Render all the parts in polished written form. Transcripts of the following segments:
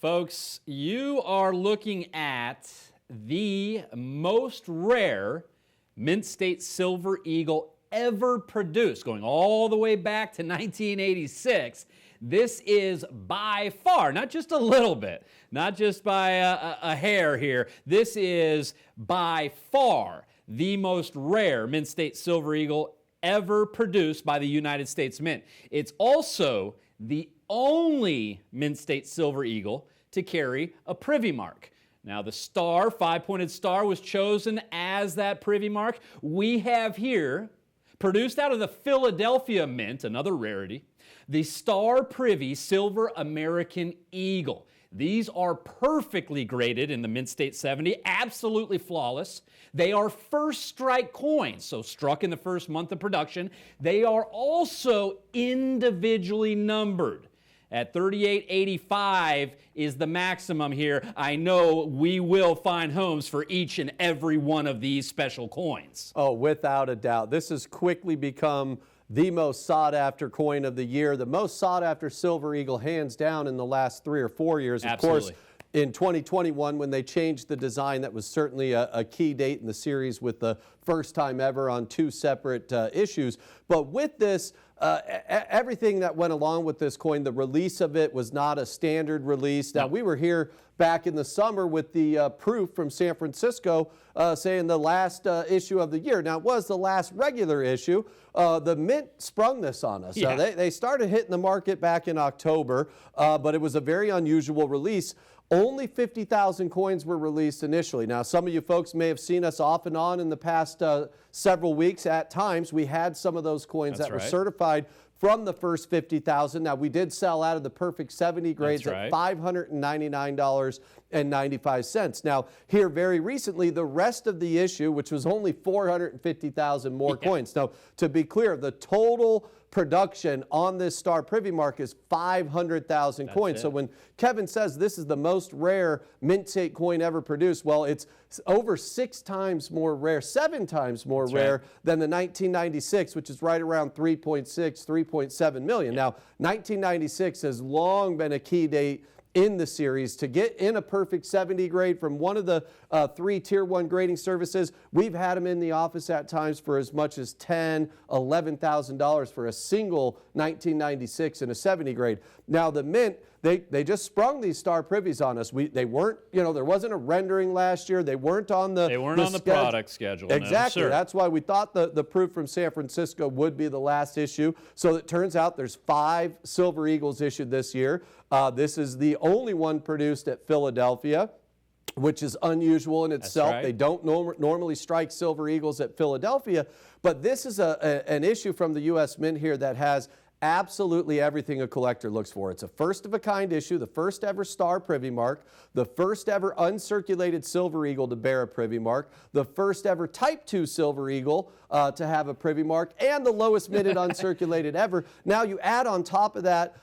Folks, you are looking at the most rare Mint State Silver Eagle ever produced, going all the way back to 1986. This is by far, not just a little bit, not just by a hair here, this is by far the most rare Mint State Silver Eagle ever produced by the United States Mint. It's also the only Mint State Silver Eagle to carry a Privy mark. Now the star, five-pointed star, was chosen as that Privy mark. We have here, produced out of the Philadelphia Mint, another rarity, the Star Privy Silver American Eagle. These are perfectly graded in the Mint State 70, absolutely flawless. They are first strike coins, so struck in the first month of production. They are also individually numbered. At 3885 is the maximum here. I know we will find homes for each and every one of these special coins. Oh, without a doubt. This has quickly become the most sought-after coin of the year, the most sought-after Silver Eagle, hands down, in the last 3 or 4 years. Absolutely. Of course, in 2021, when they changed the design, that was certainly a key date in the series, with the first time ever on 2 separate issues. But with this, everything that went along with this coin, the release of it was not a standard release. Now, we were here back in the summer with the proof from San Francisco saying the last issue of the year. Now, it was the last regular issue. The Mint sprung this on us. Yeah. They started hitting the market back in October, but it was a very unusual release. Only 50,000 coins were released initially. Now, some of you folks may have seen us off and on in the past several weeks. At times, we had some of those coins that were certified from the first 50,000. Now, we did sell out of the perfect 70 grades at $599.95. Now, here very recently, the rest of the issue, which was only 450,000 more coins. Now, to be clear, the total production on this Star Privy mark is 500,000 coins. So when Kevin says this is the most rare Mint State coin ever produced, well, it's over 6 times more rare, 7 times more rare than the 1996, which is right around 3.6, 3.7 million. Now, 1996 has long been a key date in the series. To get in a perfect 70 grade from one of the 3 Tier 1 grading services, we've had them in the office at times for as much as $10,000, $11,000 for a single 1996 in a 70 grade. Now the Mint, they just sprung these Star Privies on us. They weren't, there wasn't a rendering last year. They weren't on the product schedule. Exactly. No, sure. That's why we thought the proof from San Francisco would be the last issue. So it turns out there's 5 Silver Eagles issued this year. This is the only one produced at Philadelphia, which is unusual in itself. They don't normally strike Silver Eagles at Philadelphia, but this is an issue from the U.S. Mint here that has absolutely everything a collector looks for. It's a first-of-a-kind issue, the first ever Star Privy mark, the first ever uncirculated Silver Eagle to bear a Privy mark, the first ever Type 2 Silver Eagle to have a Privy mark, and the lowest minted uncirculated ever. Now you add on top of that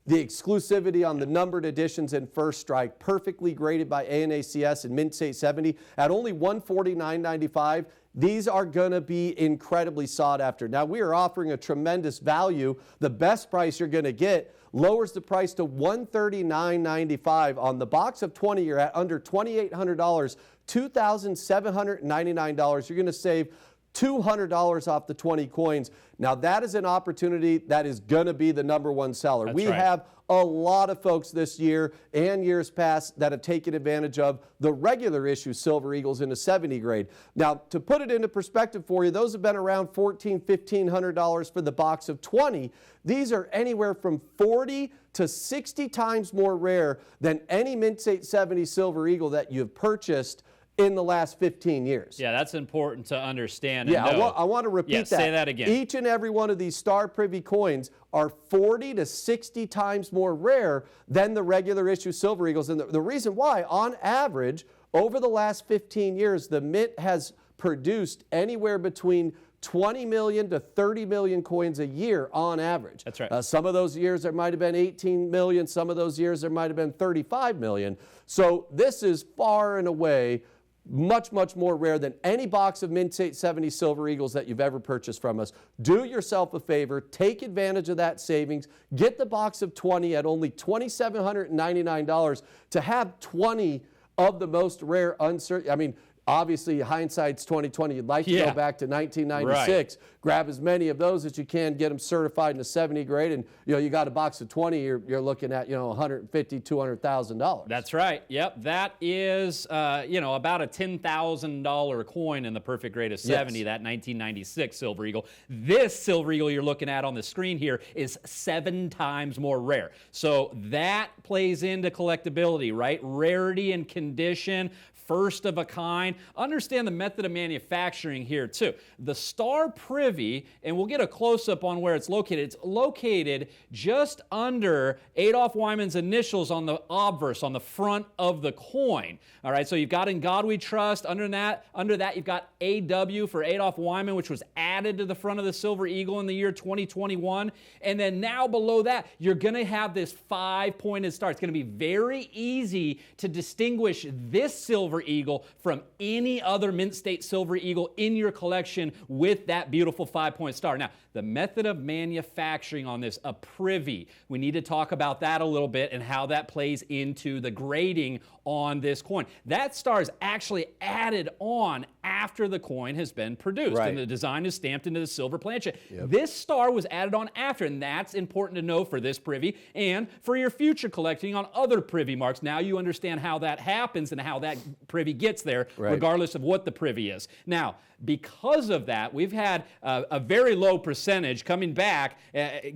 the exclusivity on the numbered editions and first strike, perfectly graded by ANACS and Mint State 70 at only $149.95. These are going to be incredibly sought after. Now, we are offering a tremendous value. The best price you're going to get lowers the price to $139.95. On the box of 20, you're at under $2,800, $2,799. You're going to save $200 off the 20 coins. Now, that is an opportunity that is going to be the #1 seller. We have a lot of folks this year and years past that have taken advantage of the regular issue Silver Eagles in a 70 grade. Now, to put it into perspective for you, those have been around $1,400, $1,500 for the box of 20. These are anywhere from 40 to 60 times more rare than any Mint State 70 Silver Eagle that you've purchased in the last 15 years. Yeah, that's important to understand. Yeah, I want to repeat that. Say that again. Each and every one of these Star Privy coins are 40 to 60 times more rare than the regular issue Silver Eagles. And the reason why, on average, over the last 15 years, the Mint has produced anywhere between 20 million to 30 million coins a year on average. That's right. Some of those years there might have been 18 million. Some of those years there might have been 35 million. So this is far and away much, much more rare than any box of Mint State 70 Silver Eagles that you've ever purchased from us. Do yourself a favor, take advantage of that savings, get the box of 20 at only $2,799 to have 20 of the most rare, uncertain. I mean, obviously, hindsight's 2020. You'd like to go back to 1996, grab as many of those as you can, get them certified in a 70 grade, and you got a box of 20. You're looking at $150,000, $200,000. That's right. Yep, that is about a $10,000 coin in the perfect grade of 70. That 1996 Silver Eagle. This Silver Eagle you're looking at on the screen here is 7 times more rare. So that plays into collectability, right? Rarity and condition. First of a kind. Understand the method of manufacturing here too. The Star Privy, and we'll get a close-up on where it's located. It's located just under Adolph Wyman's initials on the obverse, on the front of the coin. All right, so you've got In God We Trust. Under that you've got AW for Adolph Wyman, which was added to the front of the Silver Eagle in the year 2021. And then now below that, you're going to have this 5-pointed star. It's going to be very easy to distinguish this Silver Eagle from any other Mint State Silver Eagle in your collection with that beautiful 5-point star. Now, the method of manufacturing on this, a Privy, we need to talk about that a little bit and how that plays into the grading on this coin. That star is actually added on after the coin has been produced, and the design is stamped into the silver planchet. This star was added on after, and that's important to know for this Privy and for your future collecting on other Privy marks. Now you understand how that happens and how that Privy gets there, regardless of what the Privy is. Now, because of that, we've had a very low percentage coming back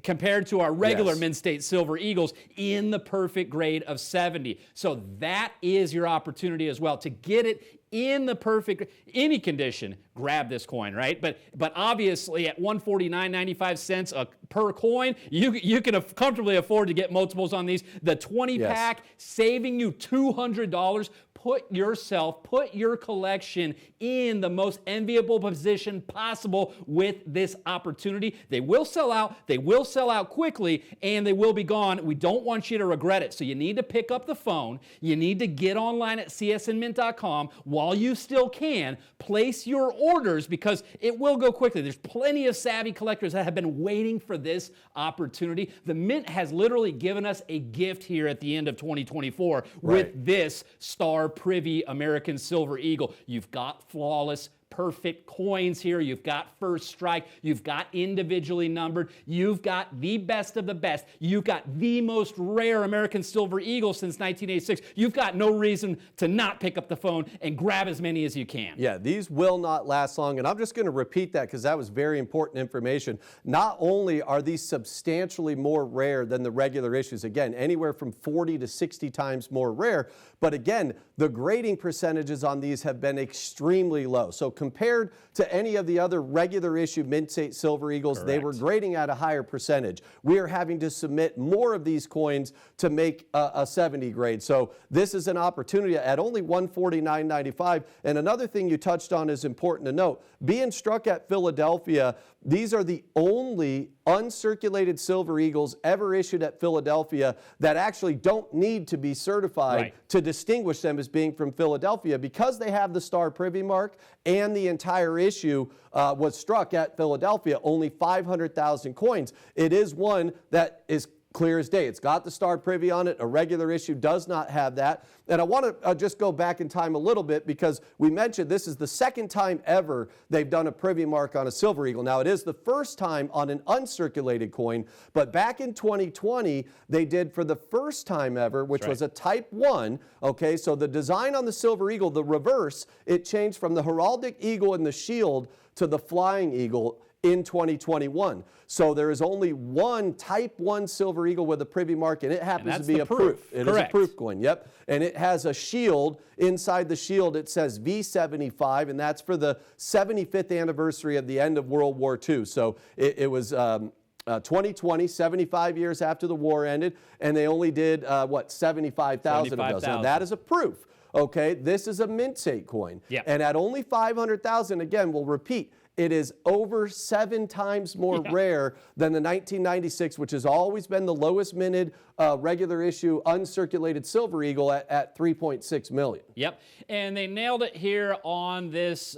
compared to our regular Mint State Silver Eagles in the perfect grade of 70. So that is your opportunity as well to get it in the perfect, any condition, grab this coin, right? But obviously at $149.95 per coin, you can comfortably afford to get multiples on these. The 20-pack saving you $200. Put your collection in the most enviable position possible with this opportunity. They will sell out. They will sell out quickly, and they will be gone. We don't want you to regret it. So you need to pick up the phone. You need to get online at csnmint.com while you still can. Place your orders because it will go quickly. There's plenty of savvy collectors that have been waiting for this opportunity. The Mint has literally given us a gift here at the end of 2024 with this Star Privy American Silver Eagle. You've got flawless, perfect coins here. You've got first strike. You've got individually numbered. You've got the best of the best. You've got the most rare American Silver Eagle since 1986. You've got no reason to not pick up the phone and grab as many as you can. Yeah, these will not last long, and I'm just going to repeat that because that was very important information. Not only are these substantially more rare than the regular issues, again, anywhere from 40 to 60 times more rare, but again, the grading percentages on these have been extremely low. So compared to any of the other regular issue Mint State Silver Eagles, they were grading at a higher percentage. We are having to submit more of these coins to make a 70 grade. So this is an opportunity at only $149.95. And another thing you touched on is important to note. Being struck at Philadelphia, these are the only uncirculated Silver Eagles ever issued at Philadelphia that actually don't need to be certified to distinguish them as being from Philadelphia because they have the Star Privy mark and the entire issue was struck at Philadelphia, only 500,000 coins. It is one that is clear as day. It's got the Star Privy on it. A regular issue does not have that. And I want to just go back in time a little bit because we mentioned this is the second time ever they've done a Privy mark on a Silver Eagle. Now, it is the first time on an uncirculated coin, but back in 2020, they did for the first time ever, which was a Type 1. Okay, so the design on the Silver Eagle, the reverse, it changed from the heraldic eagle and the shield to the flying eagle in 2021. So there is only one Type 1 Silver Eagle with a Privy mark, and it happens to be a proof. It is a proof coin, and it has a shield. Inside the shield, it says V75, and that's for the 75th anniversary of the end of World War II. So it was 2020, 75 years after the war ended, and they only did, 75,000 of those. Now, that is a proof. Okay, this is a Mint State coin. And at only 500,000, again, we'll repeat, it is over 7 times more rare than the 1996, which has always been the lowest minted regular issue uncirculated silver eagle at 3.6 million. Yep, and they nailed it here on this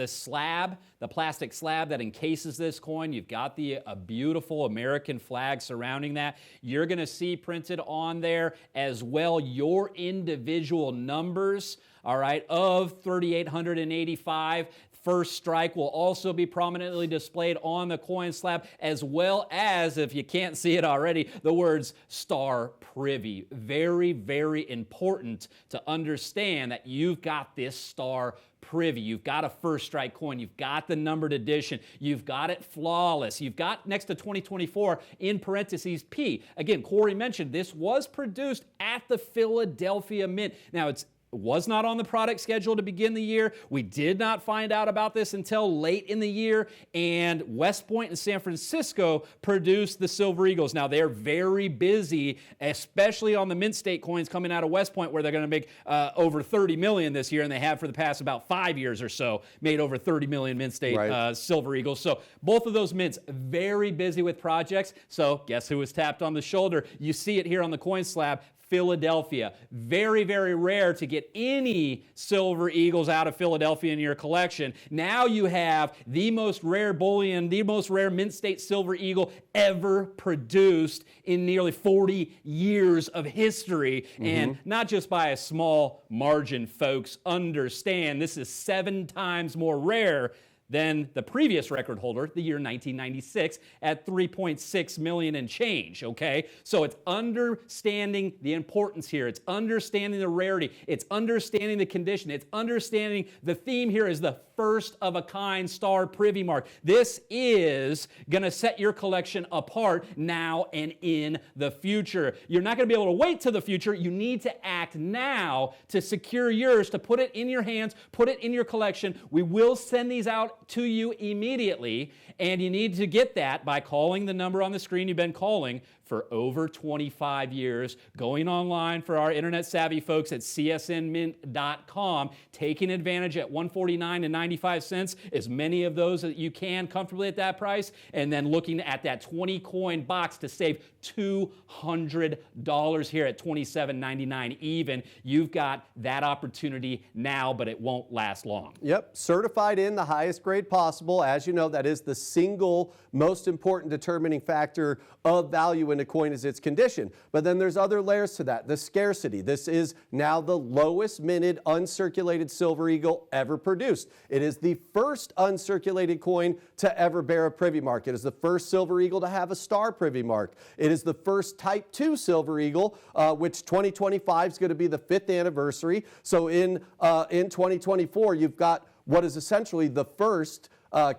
slab, the plastic slab that encases this coin. You've got a beautiful American flag surrounding that. You're going to see printed on there as well your individual numbers, all right, of 3,885. First strike will also be prominently displayed on the coin slab, as well as, if you can't see it already, the words Star Privy. Very, very important to understand that you've got this Star Privy. You've got a first strike coin. You've got the numbered edition. You've got it flawless. You've got next to 2024 in parentheses P. Again, Corey mentioned this was produced at the Philadelphia Mint. Now, it was not on the product schedule to begin the year. We did not find out about this until late in the year, and West Point and San Francisco produced the Silver Eagles. Now, they're very busy, especially on the Mint State coins coming out of West Point, where they're going to make over 30 million this year, and they have for the past about 5 years or so made over 30 million Mint State Silver Eagles. So both of those mints very busy with projects. So guess who was tapped on the shoulder? You see it here on the coin slab. Philadelphia. Very, very rare to get any Silver Eagles out of Philadelphia in your collection. Now you have the most rare bullion, the most rare Mint State Silver Eagle ever produced in nearly 40 years of history. And not just by a small margin, folks. Understand this is 7 times more rare than the previous record holder, the year 1996, at 3.6 million and change, okay? So it's understanding the importance here. It's understanding the rarity. It's understanding the condition. It's understanding the theme here is the first-of-a-kind Star Privy mark. This is going to set your collection apart now and in the future. You're not going to be able to wait till the future. You need to act now to secure yours, to put it in your hands, put it in your collection. We will send these out to you immediately, and you need to get that by calling the number on the screen you've been calling for over 25 years, going online for our internet savvy folks at csnmint.com, taking advantage at $149.95, as many of those that you can comfortably at that price, and then looking at that 20 coin box to save $200 here at $27.99 even. You've got that opportunity now, but it won't last long. Yep, certified in the highest grade possible. As you know, that is the single most important determining factor of value in a coin is its condition. But then there's other layers to that. The scarcity. This is now the lowest minted uncirculated Silver Eagle ever produced. It is the first uncirculated coin to ever bear a Privy mark. It is the first Silver Eagle to have a Star Privy mark. It is the first Type 2 Silver Eagle, which 2025 is going to be the 5th anniversary. So in 2024, you've got what is essentially the first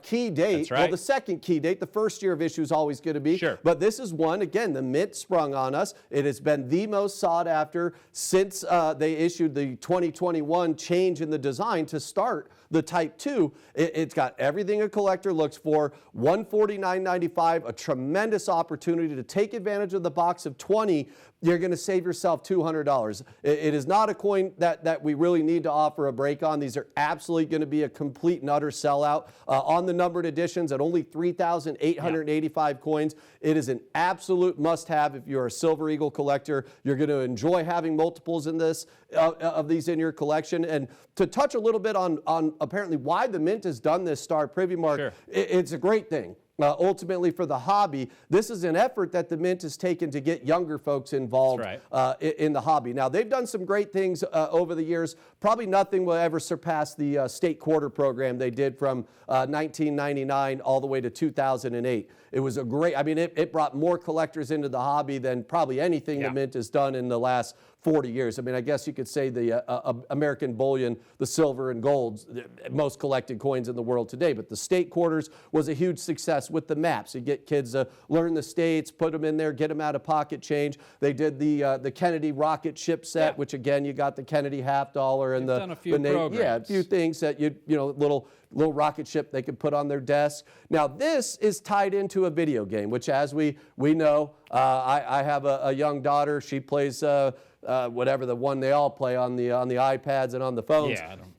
key date. That's right. Well, the second key date, the first year of issue is always going to be. Sure. But this is one, again, the Mint sprung on us. It has been the most sought after since they issued the 2021 change in the design to start the Type 2. It's got everything a collector looks for. $149.95, a tremendous opportunity to take advantage of the box of 20. You're going to save yourself $200. It is not a coin that we really need to offer a break on. These are absolutely going to be a complete and utter sellout. On the numbered editions at only 3,885 coins, it is an absolute must-have if you're a Silver Eagle collector. You're going to enjoy having multiples in this of these in your collection. And to touch a little bit on apparently why the Mint has done this Star Privy mark, sure, it's a great thing. Ultimately for the hobby, this is an effort that the Mint has taken to get younger folks involved in the hobby. Now, they've done some great things over the years. Probably nothing will ever surpass the state quarter program they did from 1999 all the way to 2008. It was a great, I mean, it brought more collectors into the hobby than probably anything the Mint has done in the last 40 years. I mean, I guess you could say the American bullion, the silver and gold, the most collected coins in the world today. But the state quarters was a huge success with the maps. You get kids to learn the states, put them in there, get them out of pocket change. They did the Kennedy rocket ship set, which again, you got the Kennedy half dollar and done a few programs. Yeah, a few things that you know, little rocket ship they could put on their desk. Now this is tied into a video game, which as we know, I have a young daughter. She plays whatever the one they all play on the iPads and on the phones. Yeah, I don't.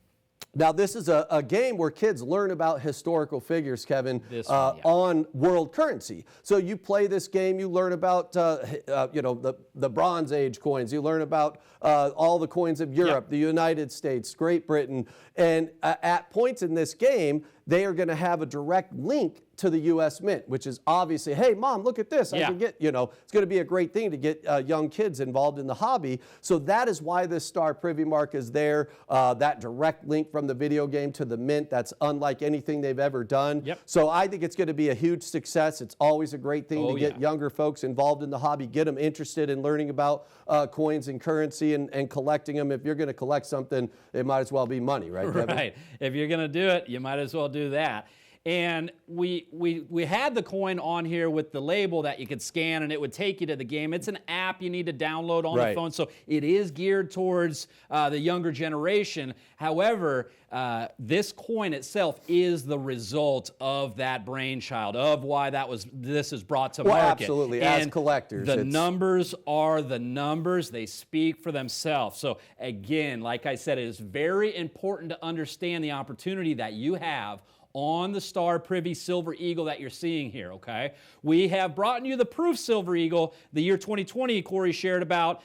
Now, this is a game where kids learn about historical figures, Kevin, on world currency. So you play this game, you learn about, the Bronze Age coins. You learn about all the coins of Europe, the United States, Great Britain. And at points in this game, they are going to have a direct link to the U.S. Mint, which is obviously, hey, Mom, look at this. I can get, it's going to be a great thing to get young kids involved in the hobby. So that is why this star Privy mark is there, that direct link from the video game to the Mint. That's unlike anything they've ever done. So I think it's going to be a huge success. It's always a great thing to get younger folks involved in the hobby, get them interested in learning about coins and currency and collecting them. If you're going to collect something, it might as well be money, right, Kevin? Right. If you're going to do it, you might as well do that. And we had the coin on here with the label that you could scan and it would take you to the game. It's an app you need to download on the phone, so it is geared towards the younger generation. However, this coin itself is the result of that brainchild, of why this is brought to market. Absolutely, and as collectors. The numbers are the numbers. They speak for themselves. So again, like I said, it is very important to understand the opportunity that you have on the Star Privy Silver Eagle that you're seeing here, okay? We have brought you the Proof Silver Eagle, the year 2020 Corey shared about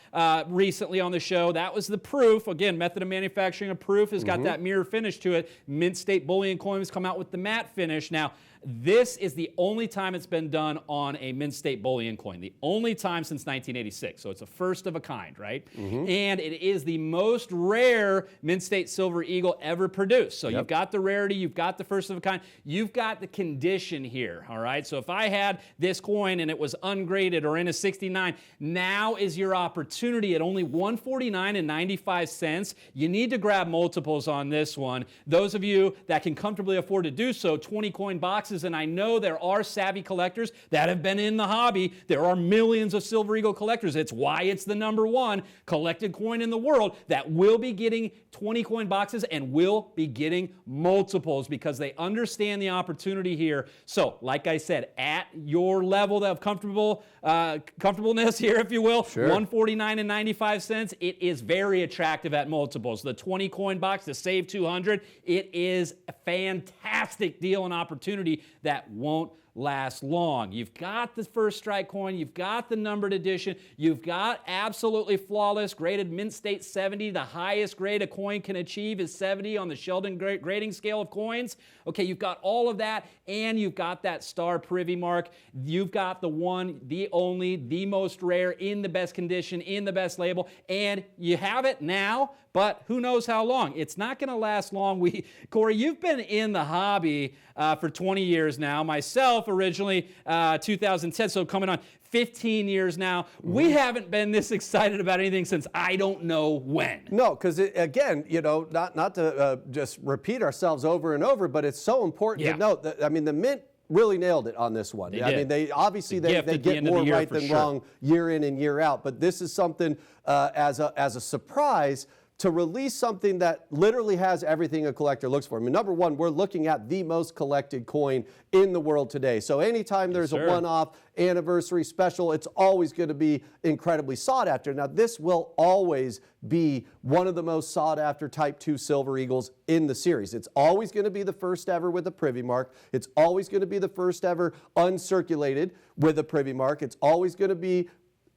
recently on the show. That was the Proof. Again, method of manufacturing of Proof has got that mirror finish to it. Mint State Bullion coins come out with the matte finish. Now, this is the only time it's been done on a Mint State Bullion coin. The only time since 1986. So it's a first of a kind, right? And it is the most rare Mint State Silver Eagle ever produced. So you've got the rarity, you've got the first of a kind, you've got the condition here, all right? So if I had this coin and it was ungraded or in a 69, now is your opportunity at only $149.95. You need to grab multiples on this one. Those of you that can comfortably afford to do so, 20 coin boxes. And I know there are savvy collectors that have been in the hobby. There are millions of Silver Eagle collectors. It's why it's the #1 collected coin in the world that will be getting 20 coin boxes and will be getting multiples because they understand the opportunity here. So, like I said, at your level of comfortableness here, if you will, $149.95. It is very attractive at multiples. The 20 coin box to save $200. It is a fantastic deal and opportunity that won't last long. You've got the first strike coin, you've got the numbered edition, you've got absolutely flawless graded Mint State 70. The highest grade a coin can achieve is 70 on the Sheldon grading scale of coins. Okay, you've got all of that, and you've got that Star Privy mark. You've got the one, the only, the most rare, in the best condition, in the best label, and you have it now, but who knows how long. It's not going to last long. Corey, you've been in the hobby for 20 years now. Myself, originally 2010, so coming on 15 years now. We haven't been this excited about anything since I don't know when. No, because again, not to just repeat ourselves over and over, but it's so important to note that, I mean, the Mint really nailed it on this one. I mean, they obviously they get more right than wrong year in and year out, but this is something as a surprise to release something that literally has everything a collector looks for. I mean, #1, we're looking at the most collected coin in the world today. So anytime there's a one-off anniversary special, it's always going to be incredibly sought after. Now, this will always be one of the most sought after Type 2 Silver Eagles in the series. It's always going to be the first ever with a Privy mark. It's always going to be the first ever uncirculated with a Privy mark. It's always going to be,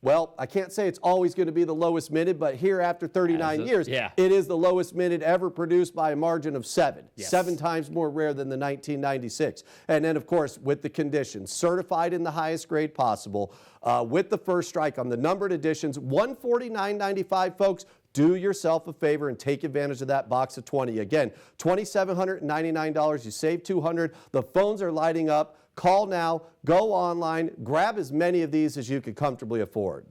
well, I can't say it's always going to be the lowest minted, but here after 39 years, it is the lowest minted ever produced by a margin of 7. 7 times more rare than the 1996. And then, of course, with the conditions, certified in the highest grade possible, with the first strike on the numbered editions, $149.95, folks. Do yourself a favor and take advantage of that box of 20. Again, $2,799. You save $200. The phones are lighting up. Call now, go online, grab as many of these as you can comfortably afford.